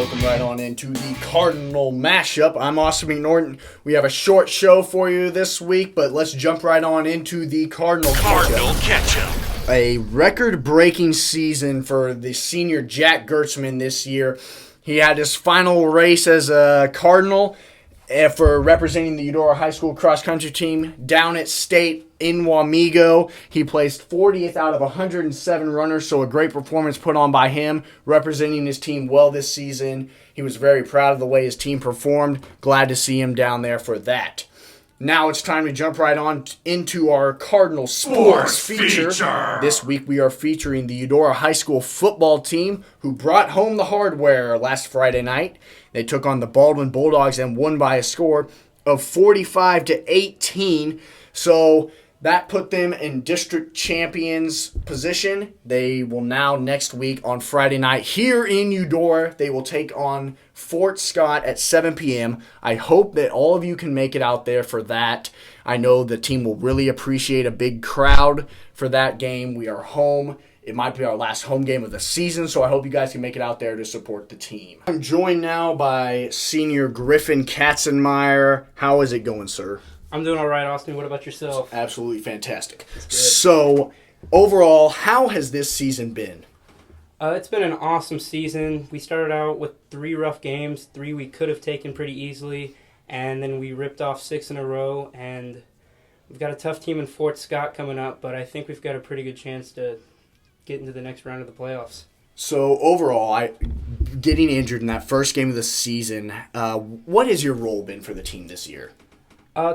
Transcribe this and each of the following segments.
Welcome right on into the Cardinal Mashcup. I'm Austin McNorton. We have a short show for you this week, but let's jump right on into the Cardinal Catch-Up. A record-breaking season for the senior Jack Gertzman this year. He had his final race as a Cardinal for representing the Eudora High School cross-country team down at state in Wamego. He placed 40th out of 107 runners, so a great performance put on by him, representing his team well this season. He was very proud of the way his team performed. Glad to see him down there for that. Now it's time to jump right on into our Cardinal Sports feature. This week we are featuring the Eudora High School football team who brought home the hardware last Friday night. They took on the Baldwin Bulldogs and won by a score of 45-18. So that put them in district champions position. They will now next week on Friday night here in Eudora, they will take on Fort Scott at 7 p.m. I hope that all of you can make it out there for that. I know the team will really appreciate a big crowd for that game. We are home. It might be our last home game of the season, so I hope you guys can make it out there to support the team. I'm joined now by senior Griffin Katzenmeyer. How is it going, sir? I'm doing all right, Austin. What about yourself? Absolutely fantastic. So, overall, how has this season been? It's been an awesome season. We started out with 3 rough games, 3 we could have taken pretty easily, and then we ripped off 6 in a row, and we've got a tough team in Fort Scott coming up, but I think we've got a pretty good chance to get into the next round of the playoffs. So, overall, getting injured in that first game of the season, what has your role been for the team this year?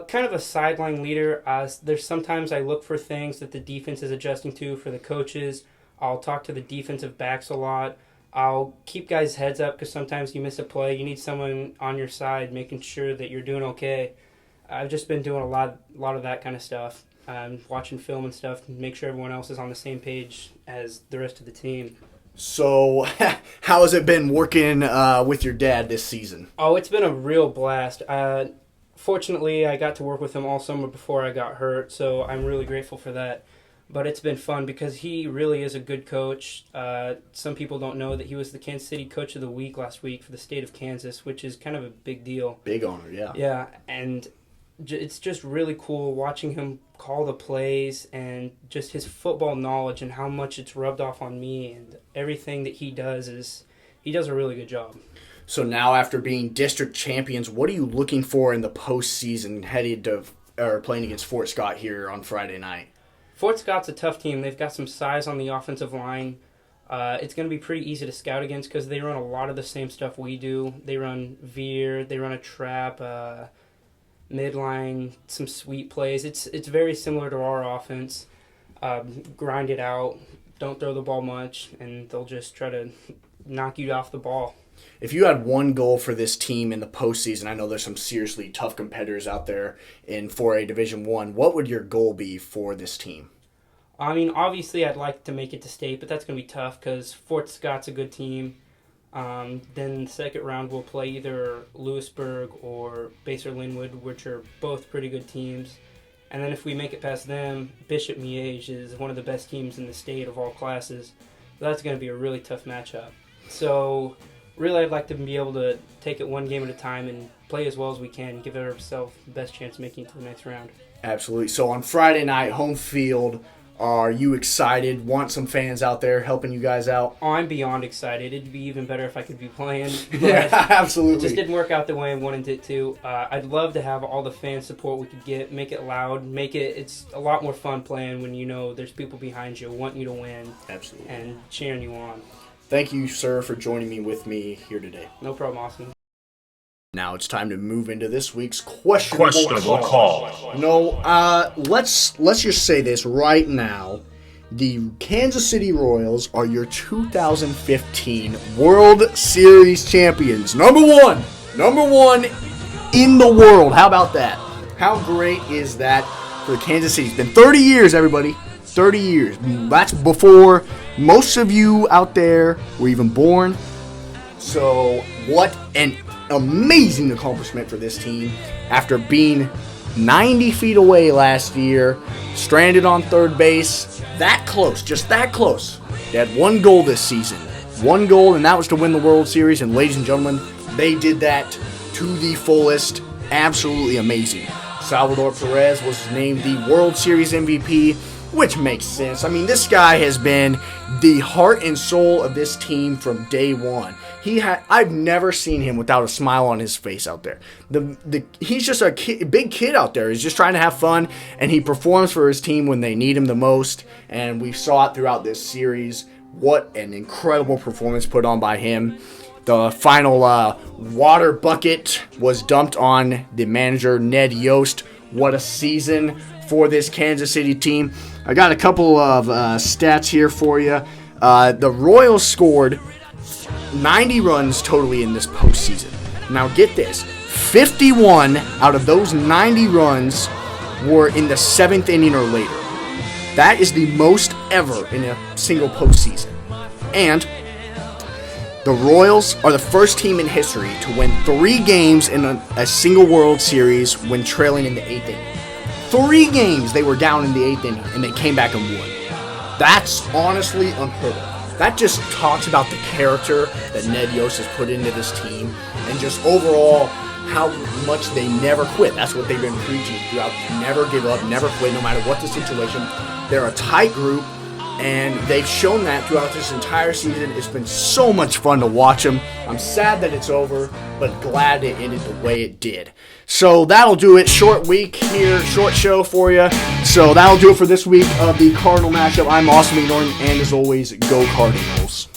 Kind of a sideline leader. There's sometimes I look for things that the defense is adjusting to for the coaches. I'll talk to the defensive backs a lot. I'll keep guys' heads up because sometimes you miss a play. You need someone on your side making sure that you're doing okay. I've just been doing a lot of that kind of stuff. Watching film and stuff to make sure everyone else is on the same page as the rest of the team. So, how has it been working with your dad this season? Oh, it's been a real blast. Fortunately, I got to work with him all summer before I got hurt, so I'm really grateful for that. But it's been fun because he really is a good coach. Some people don't know that he was the Kansas City Coach of the Week last week for the state of Kansas, which is kind of a big deal. Big honor, yeah. Yeah, and it's just really cool watching him call the plays and just his football knowledge and how much it's rubbed off on me, and everything that he does a really good job. So now after being district champions, what are you looking for in the postseason headed to playing against Fort Scott here on Friday night? Fort Scott's a tough team. They've got some size on the offensive line. It's going to be pretty easy to scout against because they run a lot of the same stuff we do. They run veer, they run a trap, midline, some sweep plays. It's very similar to our offense. Grind it out, don't throw the ball much, and they'll just try to knock you off the ball. If you had one goal for this team in the postseason, I know there's some seriously tough competitors out there in 4A Division I. What would your goal be for this team? I mean, obviously I'd like to make it to state, but that's going to be tough because Fort Scott's a good team. Then the second round we'll play either Lewisburg or Baser Linwood, which are both pretty good teams. And then if we make it past them, Bishop Miege is one of the best teams in the state of all classes. That's going to be a really tough matchup. So really, I'd like to be able to take it one game at a time and play as well as we can, give ourselves the best chance of making it to the next round. Absolutely. So on Friday night, home field, are you excited? Want some fans out there helping you guys out? Oh, I'm beyond excited. It'd be even better if I could be playing. Yeah, absolutely. It just didn't work out the way I wanted it to. I'd love to have all the fan support we could get, make it loud, it's a lot more fun playing when you know there's people behind you wanting you to win. Absolutely. And cheering you on. Thank you, sir, for joining me with me here today. No problem, Austin. Now it's time to move into this week's questionable call. No, let's just say this right now. The Kansas City Royals are your 2015 World Series champions. Number one in the world. How about that? How great is that for Kansas City? It's been 30 years, everybody. 30 years. That's before most of you out there were even born. So what an amazing accomplishment for this team after being 90 feet away last year, stranded on third base, that close, just that close. They had one goal this season. one goal, and that was to win the World Series. And ladies and gentlemen, they did that to the fullest. Absolutely amazing. Salvador Perez was named the World Series MVP, which makes sense. I mean, this guy has been the heart and soul of this team from day one. I've never seen him without a smile on his face out there. He's just a big kid out there. He's just trying to have fun, and he performs for his team when they need him the most. And we saw it throughout this series. What an incredible performance put on by him. The final water bucket was dumped on the manager, Ned Yost. What a season for this Kansas City team. I got a couple of stats here for you. The Royals scored 90 runs totally in this postseason. Now get this, 51 out of those 90 runs were in the 7th inning or later. That is the most ever in a single postseason. And the Royals are the first team in history to win 3 games in a single World Series when trailing in the 8th inning. 3 games they were down in the 8th inning, and they came back and won. That's honestly unheard of. That just talks about the character that Ned Yost has put into this team, and just overall how much they never quit. That's what they've been preaching throughout. Never give up, never quit, no matter what the situation. They're a tight group, and they've shown that throughout this entire season. It's been so much fun to watch them. I'm sad that it's over, but glad it ended the way it did. So that'll do it. Short week here, short show for you. So that'll do it for this week of the Cardinal Mashup. I'm Austin McNorton, and as always, go Cardinals.